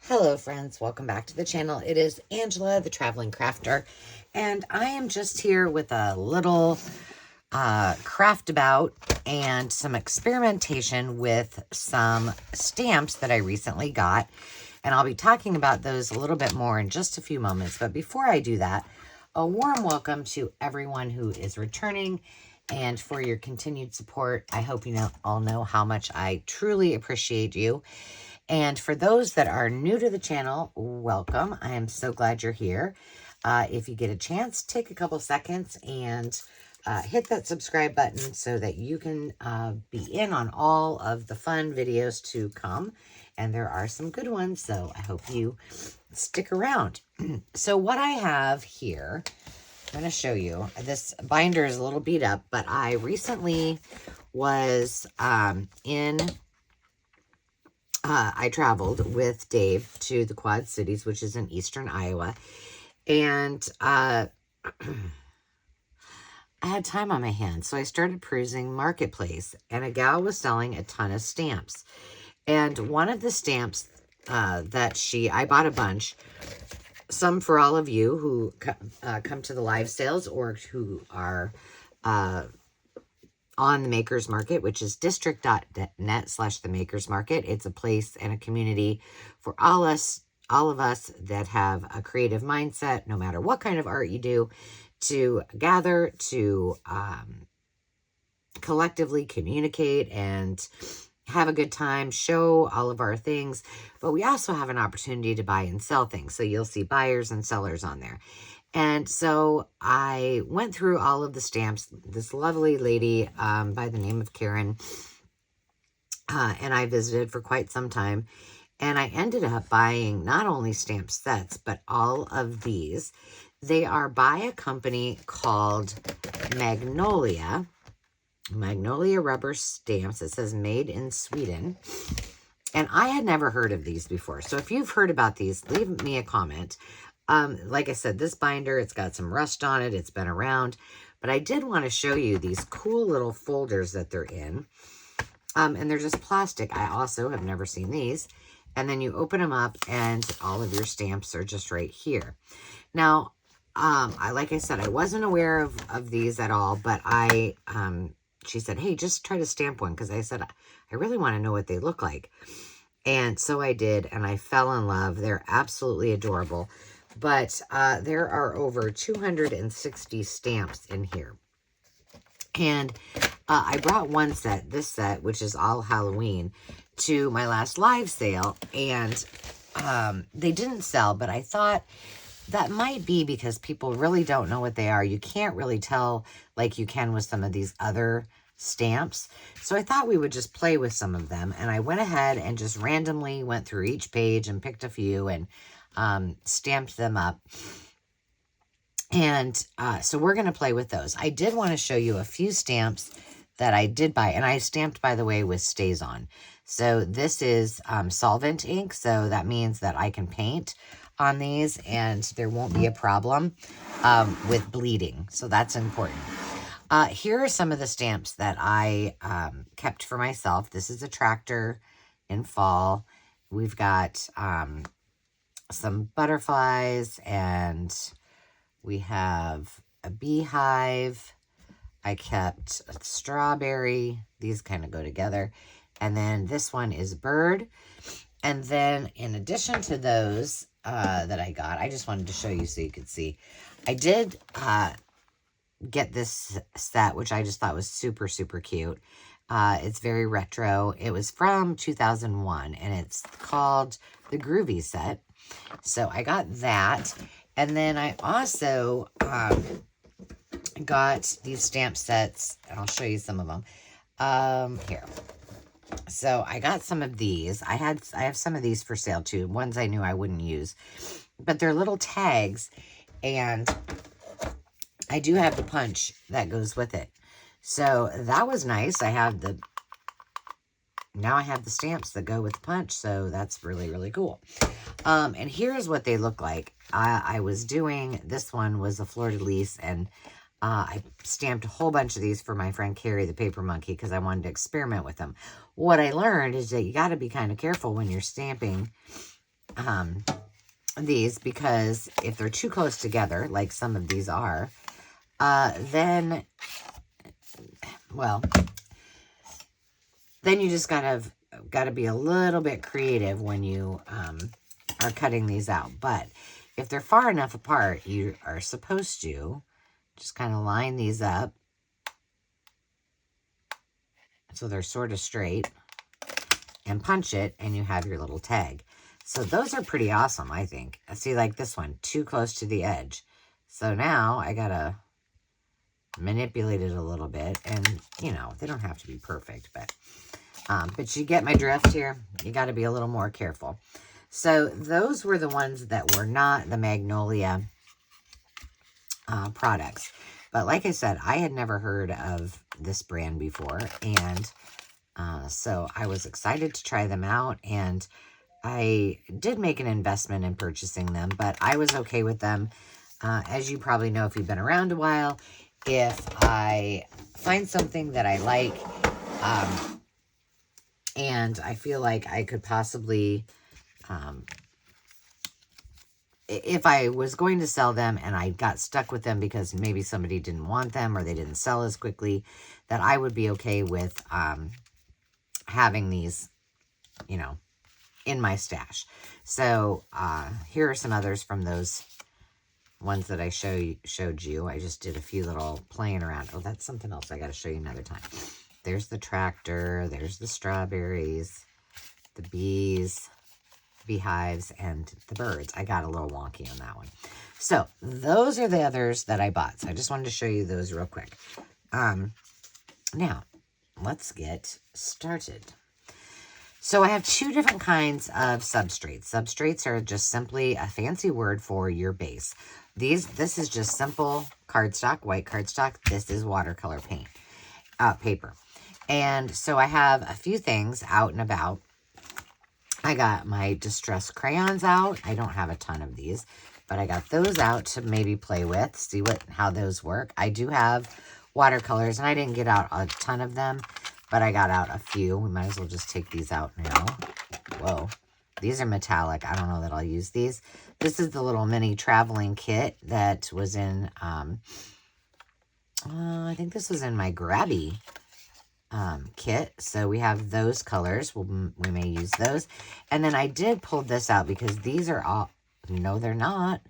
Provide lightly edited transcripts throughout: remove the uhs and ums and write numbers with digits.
Hello friends, welcome back to the channel. It is Angela, the Traveling Crafter, and I am just here with a little craft about and some experimentation with some stamps that I recently got, and I'll be talking about those a little bit more in just a few moments. But before I do that, a warm welcome to everyone who is returning and for your continued support. I hope you all know how much I truly appreciate you. And for those that are new to the channel, welcome. I am so glad you're here. If you get a chance, take a couple seconds and hit that subscribe button so that you can be in on all of the fun videos to come. And there are some good ones, so I hope you stick around. So what I have here, I'm going to show you. This binder is a little beat up, but I recently was I traveled with Dave to the Quad Cities, which is in eastern Iowa, and I had time on my hands, so I started perusing Marketplace, and a gal was selling a ton of stamps. And one of the stamps that I bought a bunch, some for all of you who come to the live sales or who are on the Makers Market, which is district.net/the Makers Market. It's a place and a community for all of us that have a creative mindset, no matter what kind of art you do, to gather, to collectively communicate and have a good time, show all of our things. But we also have an opportunity to buy and sell things. So you'll see buyers and sellers on there. And so I went through all of the stamps. This lovely lady by the name of Karen and I visited for quite some time. And I ended up buying not only stamp sets, but all of these. They are by a company called Magnolia. Magnolia rubber stamps. It says made in Sweden. And I had never heard of these before. So if you've heard about these, leave me a comment. Like I said, this binder, it's got some rust on it. It's been around. But I did want to show you these cool little folders that they're in. And they're just plastic. I also have never seen these. And then you open them up and all of your stamps are just right here. Now, like I said, I wasn't aware of these at all. But she said, hey, just try to stamp one. Because I said, I really want to know what they look like. And so I did. And I fell in love. They're absolutely adorable. But there are over 260 stamps in here. And I brought one set, this set, which is all Halloween, to my last live sale. And they didn't sell, but I thought that might be because people really don't know what they are. You can't really tell like you can with some of these other stamps. So I thought we would just play with some of them. And I went ahead and just randomly went through each page and picked a few and stamped them up. And so we're going to play with those. I did want to show you a few stamps that I did buy. And I stamped, by the way, with StazOn. So this is solvent ink. So that means that I can paint on these and there won't be a problem with bleeding. So that's important. Here are some of the stamps that I kept for myself. This is a tractor in fall. We've got some butterflies, and we have a beehive. I kept a strawberry. These kind of go together. And then this one is bird. And then in addition to those that I got, I just wanted to show you so you could see. I did get this set, which I just thought was super, super cute. It's very retro. It was from 2001, and it's called the Groovy set. So I got that. And then I also got these stamp sets, and I'll show you some of them. Here. So I got some of these. I have some of these for sale too. Ones I knew I wouldn't use. But they're little tags, and I do have the punch that goes with it. So that was nice. Now I have the stamps that go with the punch, so that's really, really cool. And here's what they look like. I was doing, this one was a fleur-de-lis, and I stamped a whole bunch of these for my friend Carrie, the paper monkey, because I wanted to experiment with them. What I learned is that you got to be kind of careful when you're stamping these, because if they're too close together, like some of these are, then, well, then you just got to be a little bit creative when you are cutting these out. But if they're far enough apart, you are supposed to just kind of line these up so they're sort of straight, and punch it, and you have your little tag. So those are pretty awesome, I think. See, like this one, too close to the edge. So now I got to manipulate it a little bit, and, you know, they don't have to be perfect, but you get my drift here. You got to be a little more careful. So those were the ones that were not the Magnolia products. But like I said, I had never heard of this brand before, and so I was excited to try them out, and I did make an investment in purchasing them, but I was okay with them. As you probably know if you've been around a while, if I find something that I like, and I feel like I could possibly, if I was going to sell them and I got stuck with them because maybe somebody didn't want them or they didn't sell as quickly, that I would be okay with having these, you know, in my stash. So here are some others from those ones that I showed you. I just did a few little playing around. Oh, that's something else I got to show you another time. There's the tractor, there's the strawberries, the bees, beehives, and the birds. I got a little wonky on that one. So those are the others that I bought. So I just wanted to show you those real quick. Now, let's get started. So I have two different kinds of substrates. Substrates are just simply a fancy word for your base. This is just simple cardstock, white cardstock. This is watercolor paint, paper. And so I have a few things out and about. I got my distress crayons out. I don't have a ton of these, but I got those out to maybe play with, see how those work. I do have watercolors, and I didn't get out a ton of them, but I got out a few. We might as well just take these out now. Whoa. These are metallic. I don't know that I'll use these. This is the little mini traveling kit that was in, I think this was in my Grabby kit. So we have those colors. We may use those. And then I did pull this out because these are all, no, they're not.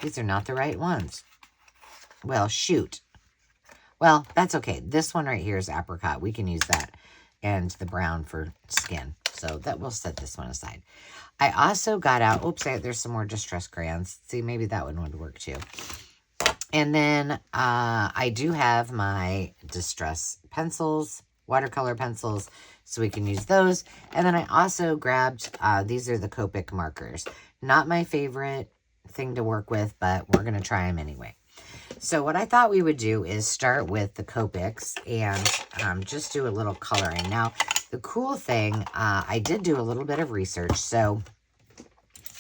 These are not the right ones. Well, shoot. Well, that's okay. This one right here is apricot. We can use that, and the brown for skin. So that we'll set this one aside. I also got out, oops, there's some more distress crayons. See, maybe that one would work too. And then I do have my distress pencils, watercolor pencils, so we can use those. And then I also grabbed, these are the Copic markers. Not my favorite thing to work with, but we're going to try them anyway. So what I thought we would do is start with the Copics and just do a little coloring. Now, the cool thing, I did do a little bit of research. So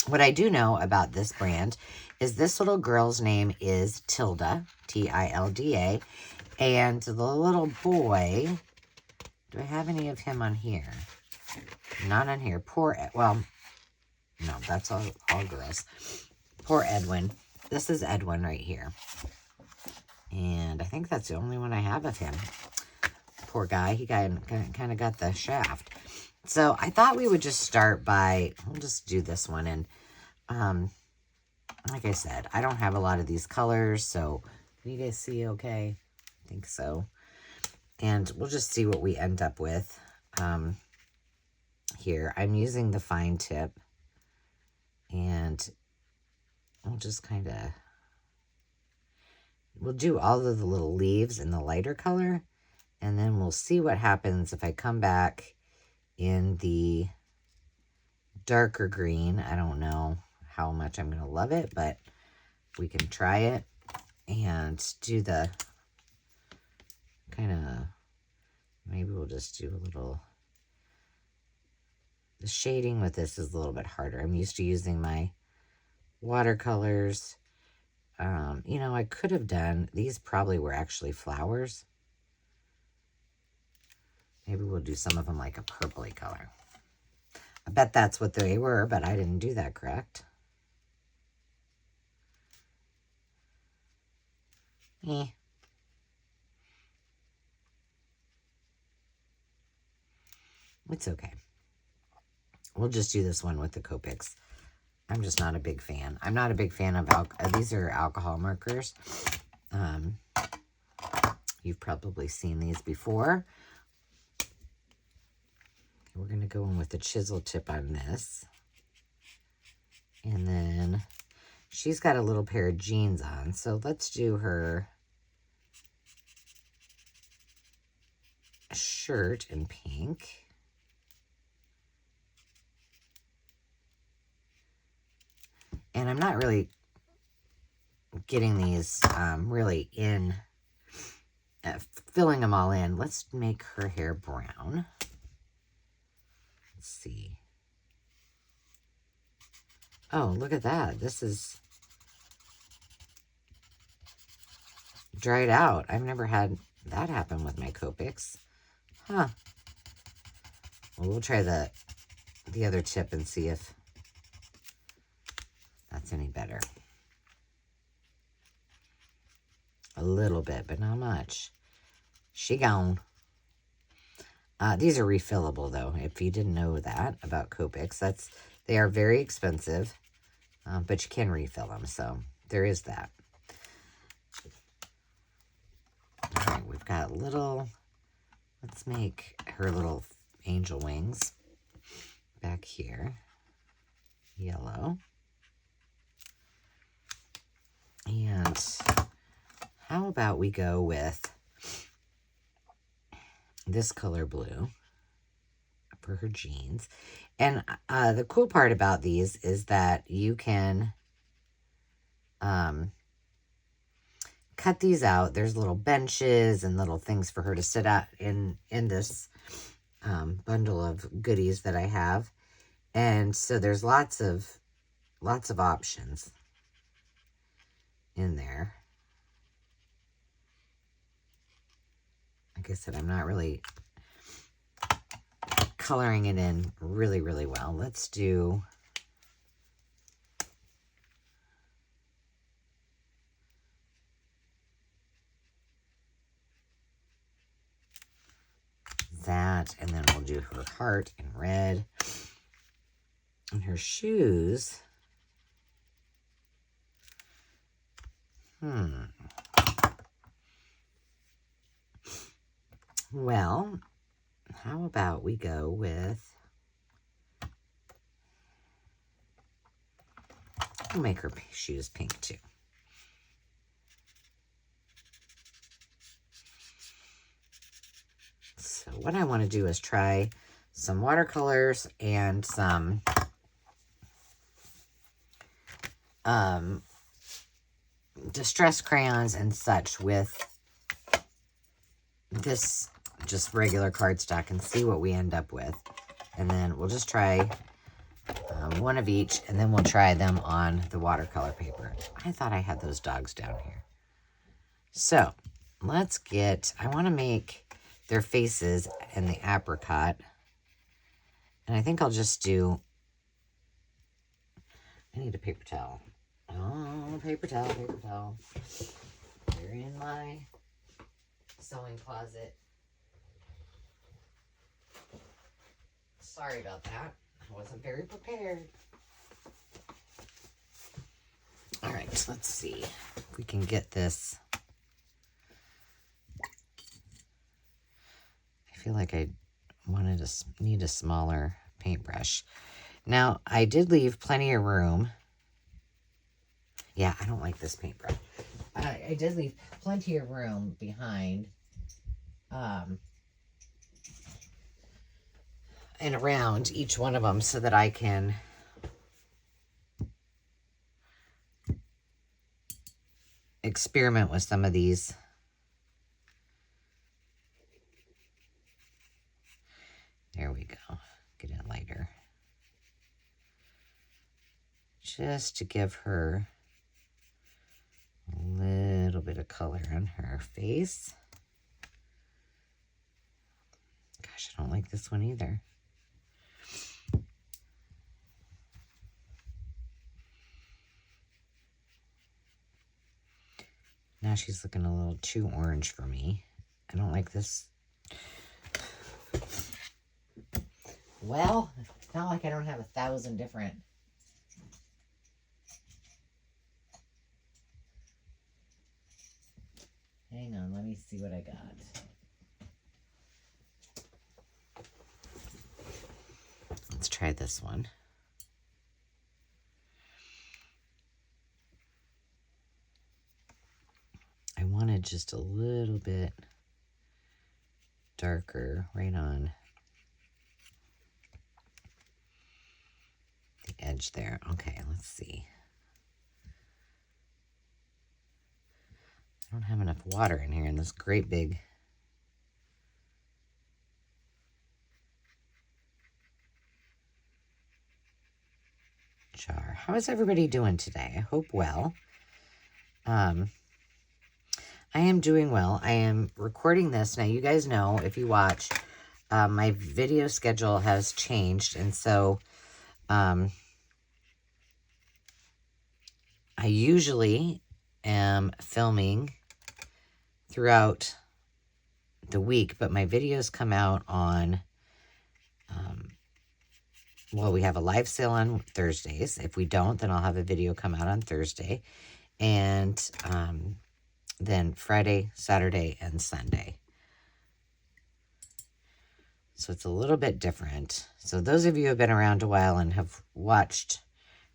what I do know about this brand is this little girl's name is Tilda, T-I-L-D-A. And the little boy, do I have any of him on here? Not on here. Well, no, that's all girls. Poor Edwin. This is Edwin right here. And I think that's the only one I have of him. Poor guy. He kind of got the shaft. So I thought we would just start by, we'll just do this one. And like I said, I don't have a lot of these colors. So can you guys see okay? I think so. And we'll just see what we end up with. Here, I'm using the fine tip. And we'll just kind of, we'll do all of the little leaves in the lighter color, and then we'll see what happens if I come back in the darker green. I don't know how much I'm going to love it, but we can try it and do the kind of, maybe we'll just do a little, the shading with this is a little bit harder. I'm used to using my watercolors. You know, I could have done, these probably were actually flowers. Maybe we'll do some of them like a purpley color. I bet that's what they were, but I didn't do that correct. Eh. It's okay. We'll just do this one with the Copics. I'm just not a big fan. I'm not a big fan of these are alcohol markers. You've probably seen these before. We're going to go in with the chisel tip on this. And then she's got a little pair of jeans on. So let's do her shirt in pink. And I'm not really getting these really in, filling them all in. Let's make her hair brown. Let's see. Oh, look at that. This is dried out. I've never had that happen with my Copics. Huh. Well, we'll try the other tip and see if that's any better. A little bit, but not much. She gone. These are refillable, though. If you didn't know that about Copics, they are very expensive, but you can refill them, so there is that. All right, we've got let's make her little angel wings back here. Yellow. And how about we go with this color blue for her jeans. And the cool part about these is that you can cut these out. There's little benches and little things for her to sit at in this bundle of goodies that I have. And so there's lots of options in there. Like I said, I'm not really coloring it in really, really well. Let's do that, and then we'll do her heart in red. And her shoes. Well, how about we go with, we'll make her shoes pink too. So what I want to do is try some watercolors and some distress crayons and such with this just regular cardstock and see what we end up with. And then we'll just try one of each, and then we'll try them on the watercolor paper. I thought I had those dogs down here. So let's I want to make their faces in the apricot. And I think I'll just do, I need a paper towel. Oh, paper towel. They're in my sewing closet. Sorry about that. I wasn't very prepared. All right, let's see if we can get this. I feel like I need a smaller paintbrush. Now, I did leave plenty of room. Yeah, I don't like this paintbrush. I did leave plenty of room behind and around each one of them so that I can experiment with some of these. There we go. Get it lighter. Just to give her a little bit of color on her face. Gosh, I don't like this one either. Now she's looking a little too orange for me. I don't like this. Well, it's not like I don't have 1,000 different. Hang on, let me see what I got. Let's try this one. I wanted just a little bit darker right on the edge there. Okay, let's see. I don't have enough water in here in this great big jar. How is everybody doing today? I hope well. I am doing well. I am recording this. Now, you guys know, if you watch, my video schedule has changed. And so, I usually am filming throughout the week, but my videos come out on, well, we have a live sale on Thursdays. If we don't, then I'll have a video come out on Thursday. And, then Friday, Saturday, and Sunday. So it's a little bit different. So those of you who have been around a while and have watched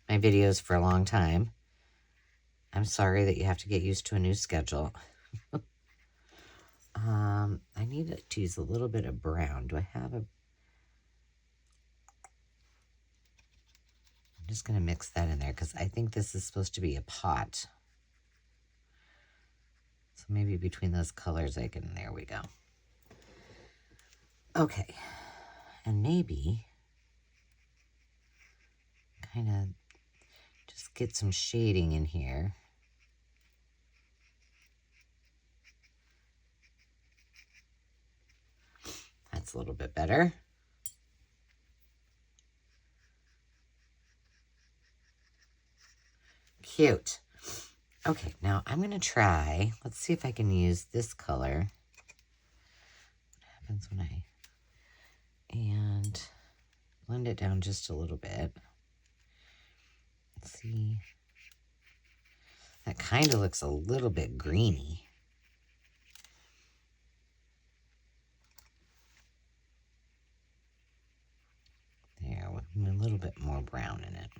my videos for a long time, I'm sorry that you have to get used to a new schedule. I need to use a little bit of brown. Do I have a... I'm just going to mix that in there because I think this is supposed to be a pot. So maybe between those colors I can... There we go. Okay. And maybe kind of just get some shading in here. That's a little bit better. Cute. Okay, now I'm going to try. Let's see if I can use this color. What happens when I... And blend it down just a little bit. Let's see. That kind of looks a little bit greeny. There, with a little bit more brown in it.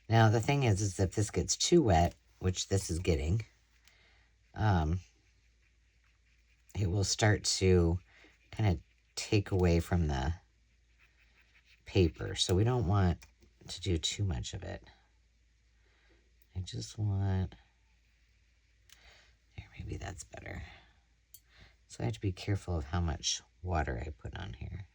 Now, the thing is if this gets too wet, which this is getting, it will start to kind of take away from the paper. So we don't want to do too much of it. I just want... There, maybe that's better. So I have to be careful of how much water I put on here.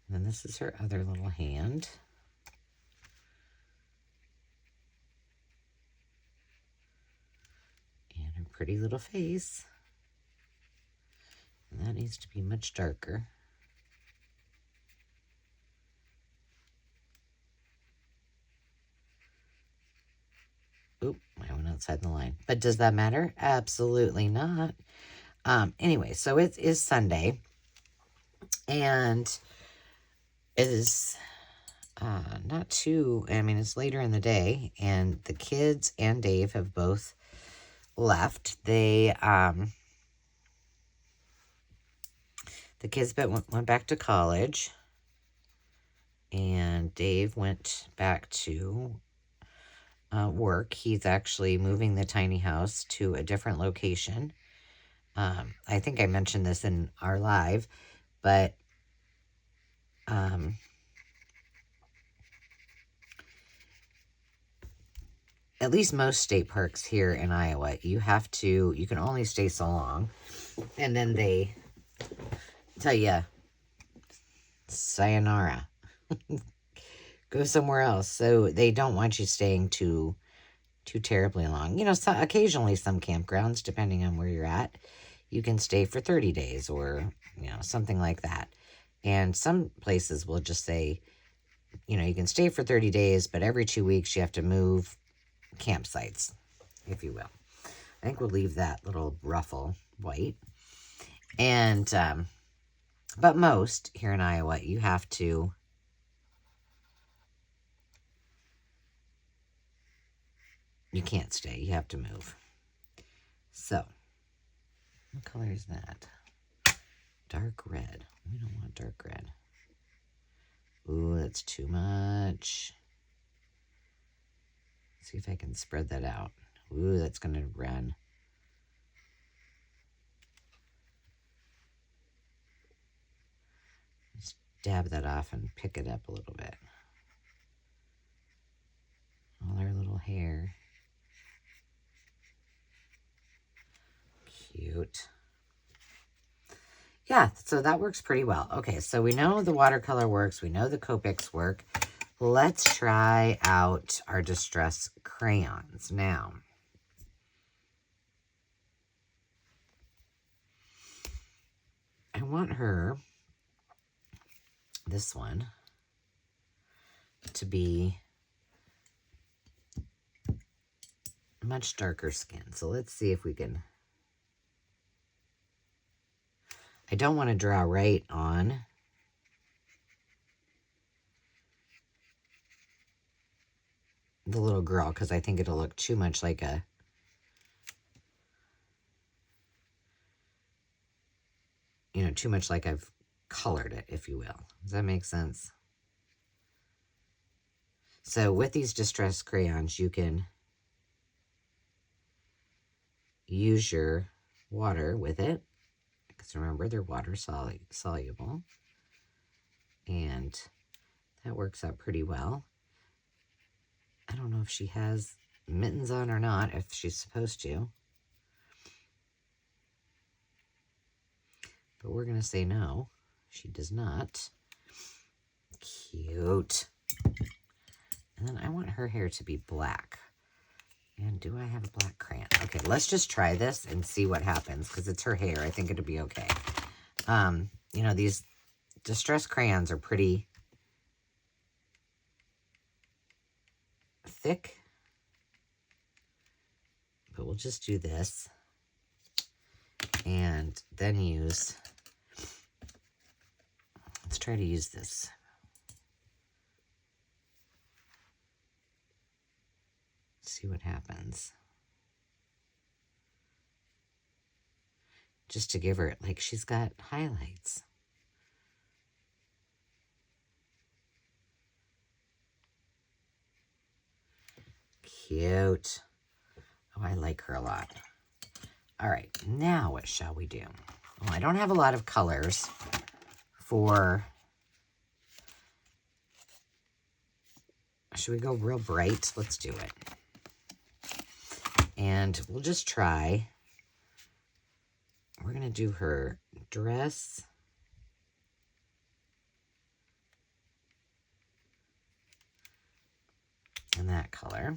And then this is her other little hand. And her pretty little face. And that needs to be much darker. Oop, I went outside the line. But does that matter? Absolutely not. Anyway, so it is Sunday. And it is not too, I mean, it's later in the day. And the kids and Dave have both left. They, the kids went back to college. And Dave went back to work. He's actually moving the tiny house to a different location. I think I mentioned this in our live, but at least most state parks here in Iowa, you can only stay so long. And then they tell you, sayonara. Go somewhere else. So they don't want you staying too terribly long. You know, occasionally some campgrounds, depending on where you're at, you can stay for 30 days or, you know, something like that. And some places will just say, you know, you can stay for 30 days, but every 2 weeks you have to move campsites, if you will. I think we'll leave that little ruffle white. And, but most here in Iowa, you have to, you can't stay. You have to move. So, what color is that? Dark red. We don't want dark red. Ooh, that's too much. See if I can spread that out. Ooh, that's going to run. Just dab that off and pick it up a little bit. All our little hair. Cute. Yeah, so that works pretty well. Okay, so we know the watercolor works. We know the Copics work. Let's try out our Distress crayons now. I want her, this one, to be much darker skin. So let's see if we can. I don't want to draw right on the little girl because I think it'll look too much like a, you know, too much like I've colored it, if you will. Does that make sense? So with these Distress crayons, you can use your water with it. Because remember, they're water soluble. And that works out pretty well. I don't know if she has mittens on or not, if she's supposed to. But we're going to say no. She does not. Cute. And then I want her hair to be black. And do I have a black crayon? Okay, let's just try this and see what happens. Because it's her hair. I think it'll be okay. You know, these Distress crayons are pretty thick. But we'll just do this. And then use, let's try to use this. See what happens. Just to give her, like, she's got highlights. Cute. Oh, I like her a lot. All right, now what shall we do? Well, I don't have a lot of colors for, should we go real bright? Let's do it. And we'll just try, we're going to do her dress. In that color.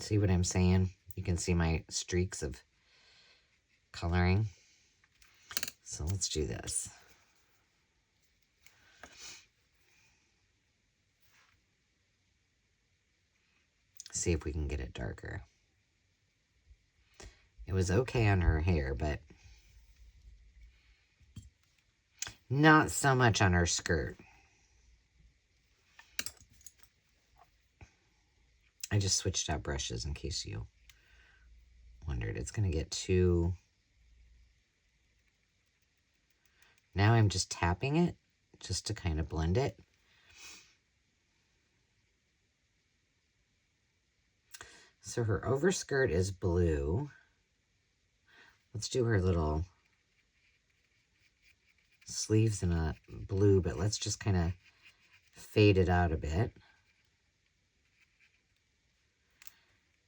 See what I'm saying? You can see my streaks of coloring. So let's do this. See if we can get it darker. It was okay on her hair, but not so much on her skirt. I just switched out brushes in case you wondered. It's going to get too... Now I'm just tapping it just to kind of blend it. So her overskirt is blue. Let's do her little sleeves in a blue, but let's just kind of fade it out a bit.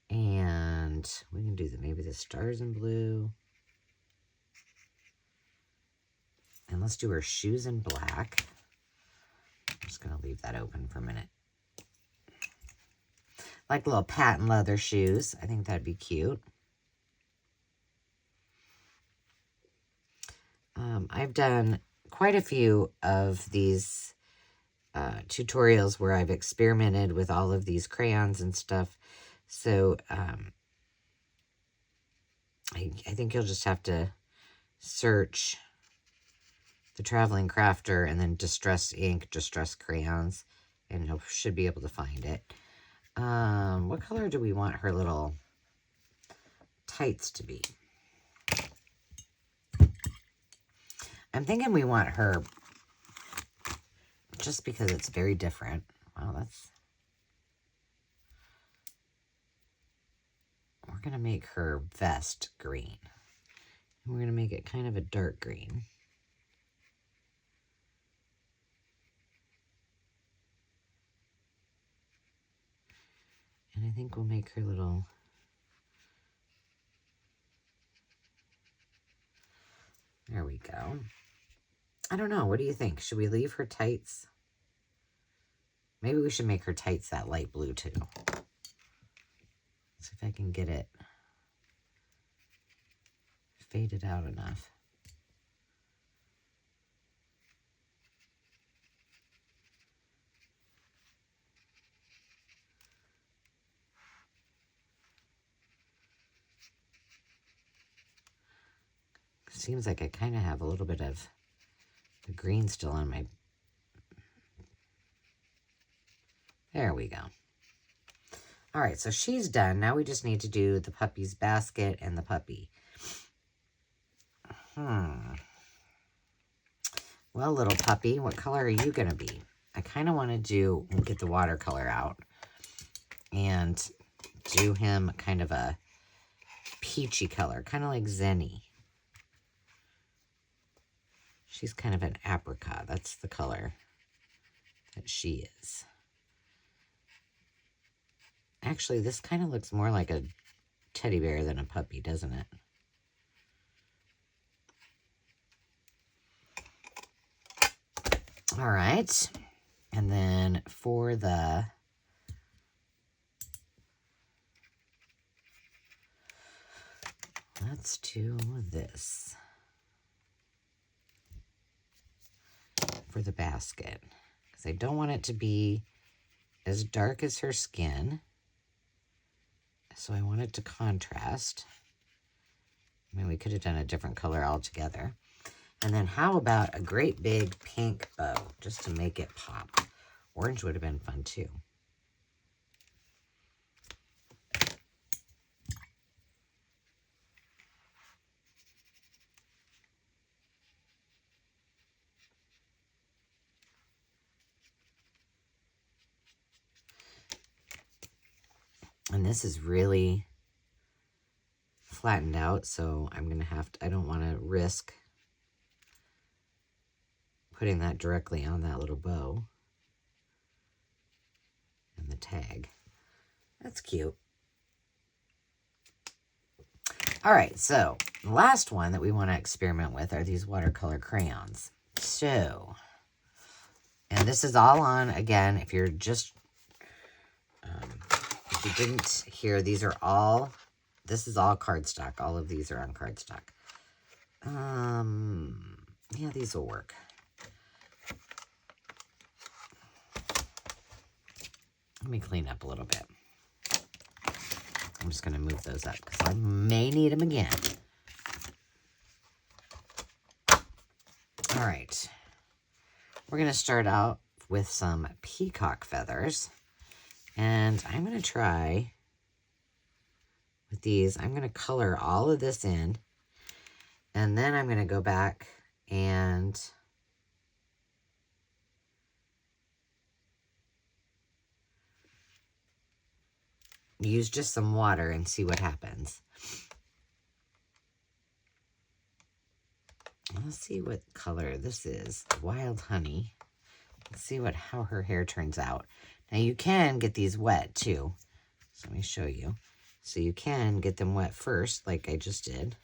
And we can do maybe the stars in blue. And let's do her shoes in black. I'm just going to leave that open for a minute. Like little patent leather shoes. I think that'd be cute. I've done quite a few of these tutorials where I've experimented with all of these crayons and stuff. So I think you'll just have to search the Traveling Crafter and then Distress Ink, Distress Crayons, and you should be able to find it. What color do we want her little tights to be? I'm thinking we want her, just because it's very different. Wow, we're going to make her vest green. And we're going to make it kind of a dark green. And I think we'll make her little... There we go. I don't know. What do you think? Should we leave her tights? Maybe we should make her tights that light blue too. See if I can get it faded out enough. Seems like I kind of have a little bit of the green still on my... There we go. All right, so she's done. Now we just need to do the puppy's basket and the puppy. Well, little puppy, what color are you going to be? I kind of want to get the watercolor out and do him kind of a peachy color, kind of like Zenny. She's kind of an apricot. That's the color that she is. Actually, this kind of looks more like a teddy bear than a puppy, doesn't it? All right. And then for let's do this. For the basket. Because I don't want it to be as dark as her skin. So I want it to contrast. I mean, we could have done a different color altogether. And then how about a great big pink bow, just to make it pop? Orange would have been fun too. And this is really flattened out, so I'm going to have to, I don't want to risk putting that directly on that little bow and the tag. That's cute. All right, so the last one that we want to experiment with are these watercolor crayons. So, and this is all on, again, if you're just, if you didn't hear, this is all cardstock. All of these are on cardstock. Yeah, these will work. Let me clean up a little bit. I'm just going to move those up because I may need them again. All right. We're going to start out with some peacock feathers. And I'm going to try with these. I'm going to color all of this in. And then I'm going to go back and use just some water and see what happens. Let's see what color this is. Wild honey. Let's see how her hair turns out. Now you can get these wet too. So let me show you. So you can get them wet first, like I just did.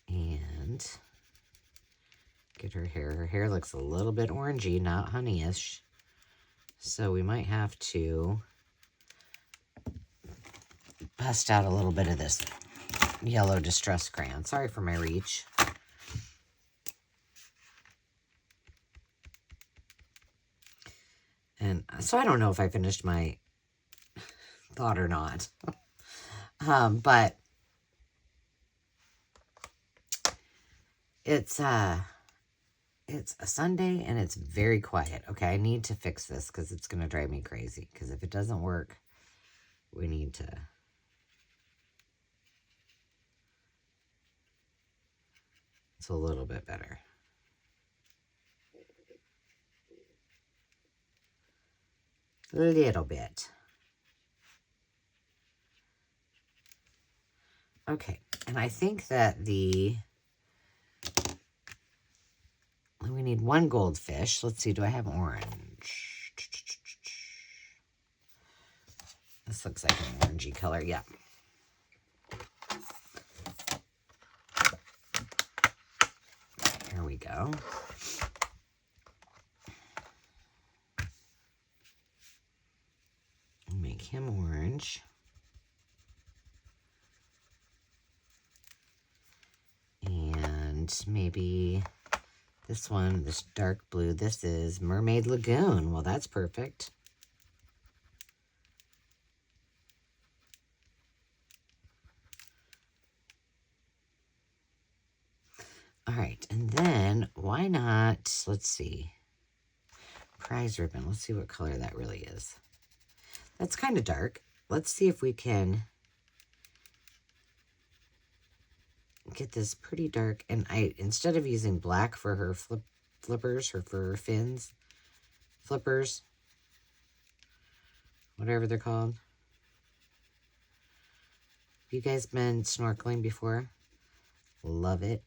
And get her hair. Her hair looks a little bit orangey, not honeyish. So we might have to bust out a little bit of this yellow distress crayon. Sorry for my reach. And so I don't know if I finished my thought or not. But it's a Sunday and it's very quiet. Okay, I need to fix this because it's going to drive me crazy. Because if it doesn't work, we need to... It's a little bit better. A little bit. Okay, and I think that we need one goldfish. Let's see, do I have orange? This looks like an orangey color, yeah. Here we go. Make him orange. And maybe this one, this dark blue, this is Mermaid Lagoon. Well, that's perfect. All right, and then why not, let's see, prize ribbon. Let's see what color that really is. That's kind of dark. Let's see if we can get this pretty dark. And instead of using black for her flippers, or for her fins, flippers, whatever they're called. Have you guys been snorkeling before? Love it.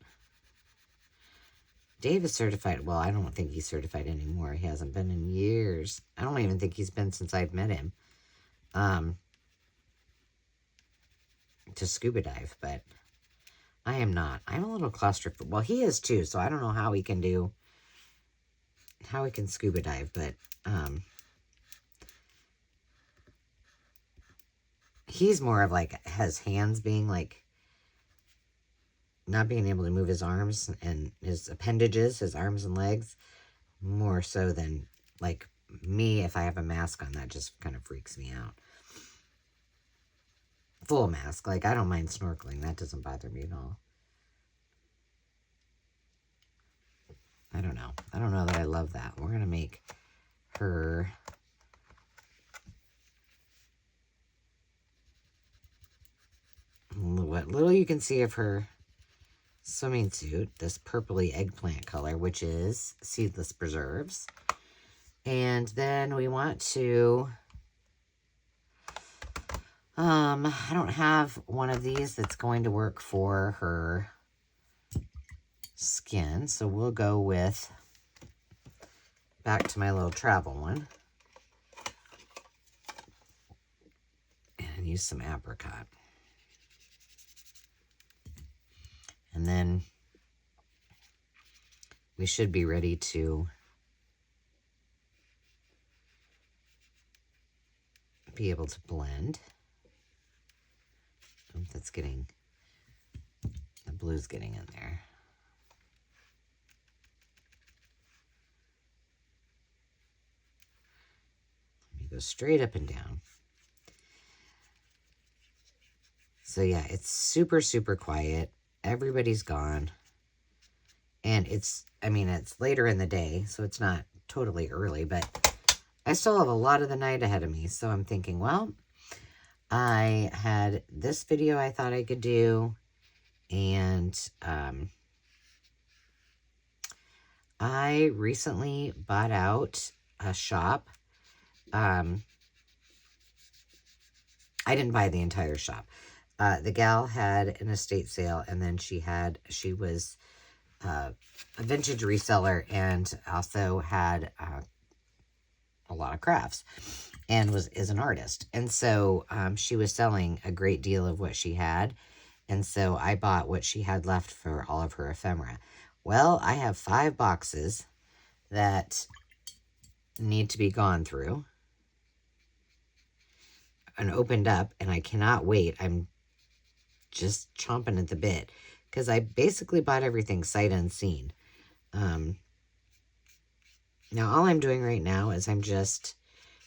Dave is certified. Well, I don't think he's certified anymore. He hasn't been in years. I don't even think he's been since I've met him. To scuba dive, but I am not. I'm a little claustrophobic. Well, he is too, so I don't know how he can scuba dive, but he's more of like, has hands being like, not being able to move his arms and his appendages, his arms and legs, more so than like me. If I have a mask on, that just kind of freaks me out. Full mask, like I don't mind snorkeling. That doesn't bother me at all. I don't know. I don't know that I love that. We're going to make her what little you can see of her swimming suit, this purpley eggplant color, which is seedless preserves. And then we want to, I don't have one of these that's going to work for her skin, so we'll go with, back to my little travel one, and use some apricot. And then we should be ready to be able to blend. Oh, that's getting, the blue's getting in there. Let me go straight up and down. So yeah, it's super, super quiet. Everybody's gone. And it's, I mean, it's later in the day, so it's not totally early, but I still have a lot of the night ahead of me. So I'm thinking, well, I had this video I thought I could do, and I recently bought out a shop. I didn't buy the entire shop. The gal had an estate sale, and then she was a vintage reseller and also had a lot of crafts and is an artist. And so she was selling a great deal of what she had. And so I bought what she had left for all of her ephemera. Well, I have 5 boxes that need to be gone through and opened up, and I cannot wait. I'm just chomping at the bit because I basically bought everything sight unseen. Now, all I'm doing right now is I'm just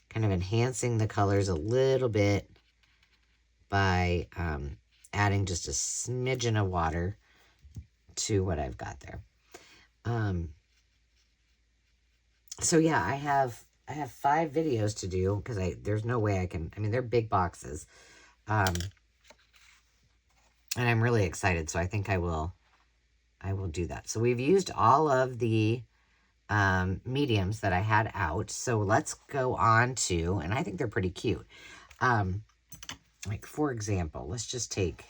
kind of enhancing the colors a little bit by adding just a smidgen of water to what I've got there. So yeah, I have 5 videos to do because there's no way I can. I mean, they're big boxes, and I'm really excited. So I think I will do that. So we've used all of the mediums that I had out. So let's go on to, and I think they're pretty cute. Like for example, let's just take.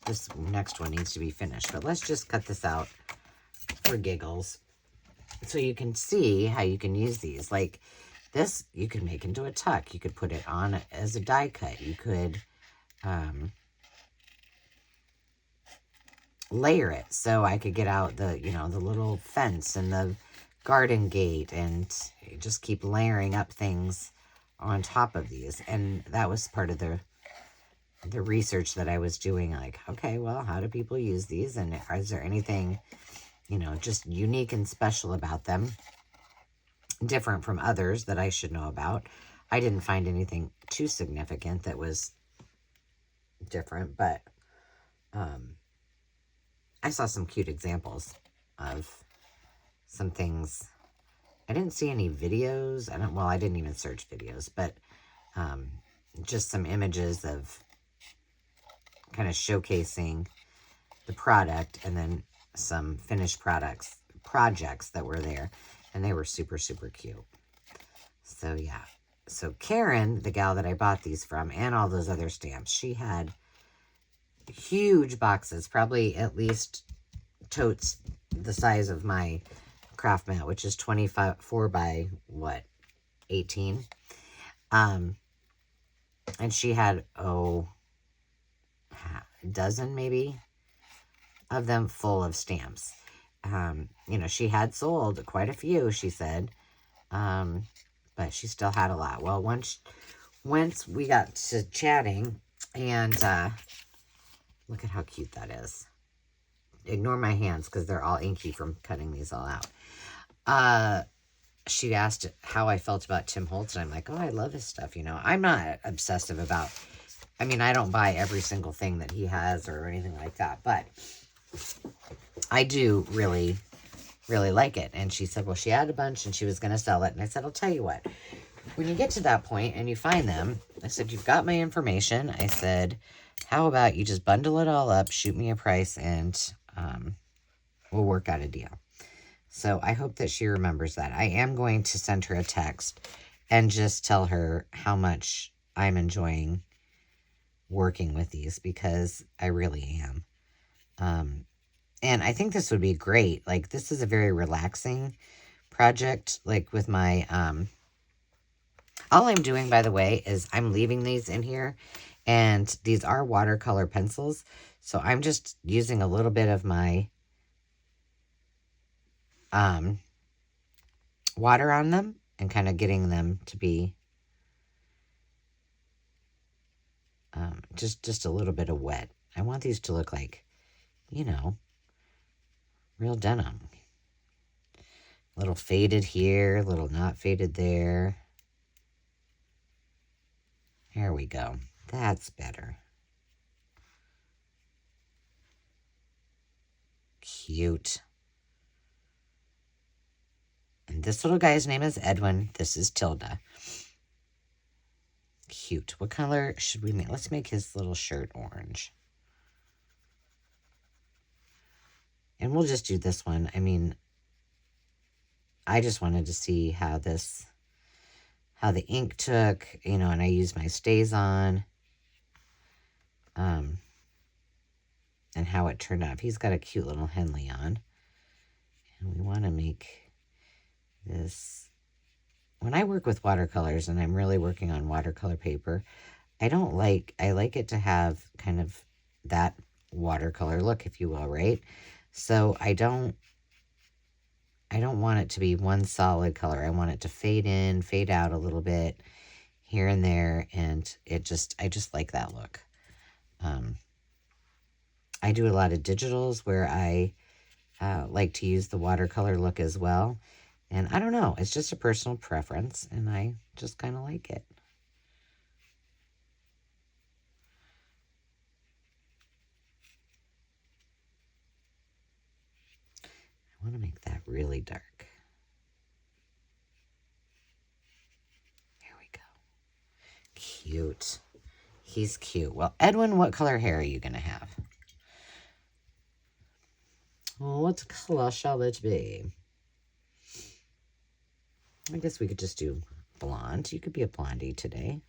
This next one needs to be finished, but let's just cut this out for giggles. So you can see how you can use these. Like this, you could make into a tuck. You could put it on as a die cut. You could layer it. So I could get out the little fence and the garden gate and just keep layering up things on top of these. And that was part of the research that I was doing. Like, okay, well, how do people use these? And is there anything just unique and special about them, different from others that I should know about? I didn't find anything too significant that was different, but I saw some cute examples of some things. I didn't see any videos. I didn't even search videos, but just some images of kind of showcasing the product and then some finished projects that were there, and they were super, super cute. So yeah. So Karen, the gal that I bought these from, and all those other stamps, she had huge boxes, probably at least totes the size of my craft mat, which is 24 by 18. And she had a dozen maybe of them full of stamps. She had sold quite a few, she said, but she still had a lot. Well, once we got to chatting, and look at how cute that is. Ignore my hands because they're all inky from cutting these all out. She asked how I felt about Tim Holtz, and I'm like, oh, I love his stuff. I'm not obsessive about, I don't buy every single thing that he has or anything like that, but I do really, really like it. And she said, well, she had a bunch and she was going to sell it. And I said, I'll tell you what, when you get to that point and you find them, I said, you've got my information. I said, how about you just bundle it all up, shoot me a price, and we'll work out a deal. So I hope that she remembers that. I am going to send her a text and just tell her how much I'm enjoying working with these, because I really am. And I think this would be great. Like, this is a very relaxing project. Like with my, all I'm doing, by the way, is I'm leaving these in here, and these are watercolor pencils. So I'm just using a little bit of my, water on them and kind of getting them to be, just a little bit of wet. I want these to look like, real denim. A little faded here, a little not faded there. There we go. That's better. Cute. And this little guy's name is Edwin. This is Tilda. Cute. What color should we make? Let's make his little shirt orange. And we'll just do this one. I just wanted to see how the ink took, and I used my StazOn. And and how it turned out. He's got a cute little Henley on. And we want to make this. When I work with watercolors, and I'm really working on watercolor paper, I like it to have kind of that watercolor look, if you will, right? So I don't want it to be one solid color. I want it to fade in, fade out a little bit here and there, and I just like that look. I do a lot of digitals where I like to use the watercolor look as well. And I don't know, it's just a personal preference, and I just kind of like it. I want to make that really dark. There we go. Cute. He's cute. Well, Edwin, what color hair are you going to have? Well, what color shall it be? I guess we could just do blonde. You could be a blondie today.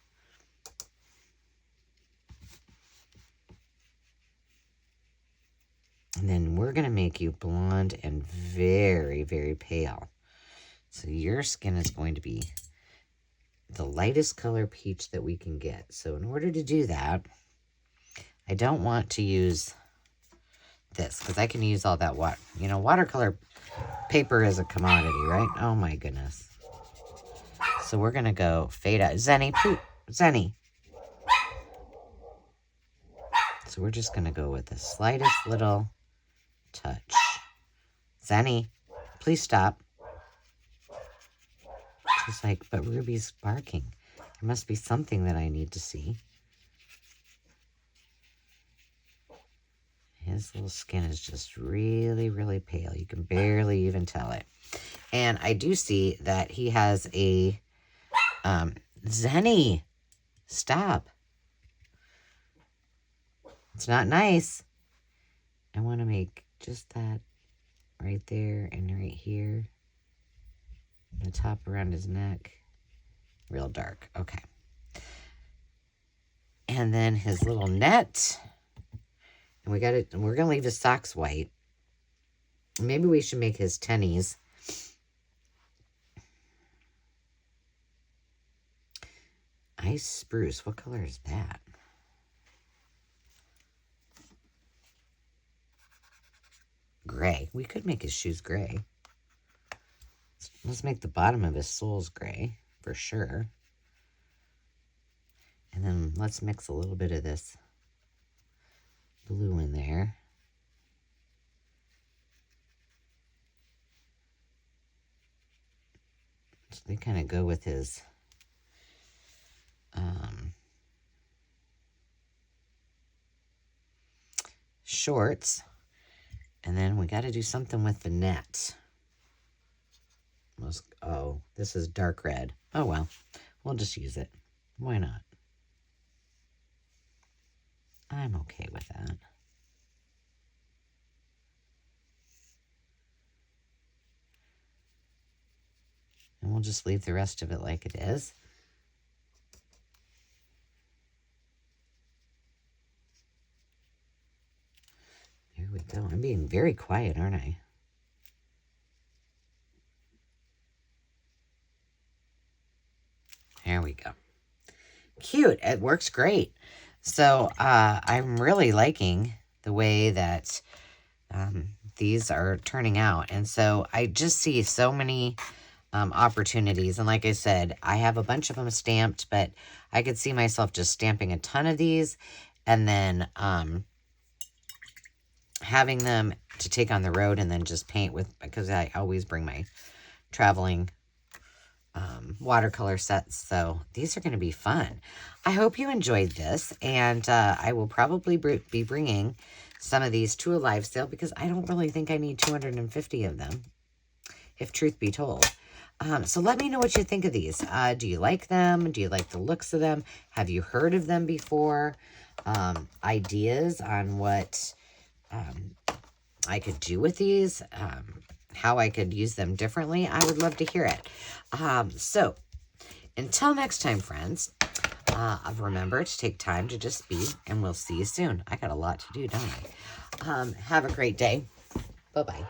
And then we're going to make you blonde and very, very pale. So your skin is going to be the lightest color peach that we can get. So in order to do that, I don't want to use this because I can use all that water. You know, watercolor paper is a commodity, right? Oh my goodness. So we're going to go fade out. Zenny, please. Zenny. So we're just going to go with the slightest little touch. Zenny, please stop. She's like, but Ruby's barking. There must be something that I need to see. His little skin is just really, really pale. You can barely even tell it. And I do see that he has a... Zenny, stop. It's not nice. I want to make just that right there and right here. The top around his neck. Real dark. Okay. And then his little net. And we're going to leave his socks white. Maybe we should make his tennies. Ice spruce. What color is that? Gray. We could make his shoes gray. Let's make the bottom of his soles gray for sure. And then let's mix a little bit of this blue in there. So they kind of go with his shorts. And then we got to do something with the net. Oh, this is dark red. Oh, well, we'll just use it. Why not? I'm okay with that. And we'll just leave the rest of it like it is. There we go. I'm being very quiet, aren't I? There we go. Cute. It works great. So I'm really liking the way that these are turning out. And so I just see so many opportunities. And like I said, I have a bunch of them stamped, but I could see myself just stamping a ton of these and then having them to take on the road and then just paint with, because I always bring my traveling watercolor sets. So these are going to be fun. I hope you enjoyed this, and I will probably be bringing some of these to a live sale because I don't really think I need 250 of them, if truth be told. So let me know what you think of these. Do you like them? Do you like the looks of them? Have you heard of them before? Ideas on what I could do with these, how I could use them differently, I would love to hear it. So until next time, friends, remember to take time to just be, and we'll see you soon. I got a lot to do, don't I? Have a great day. Bye-bye.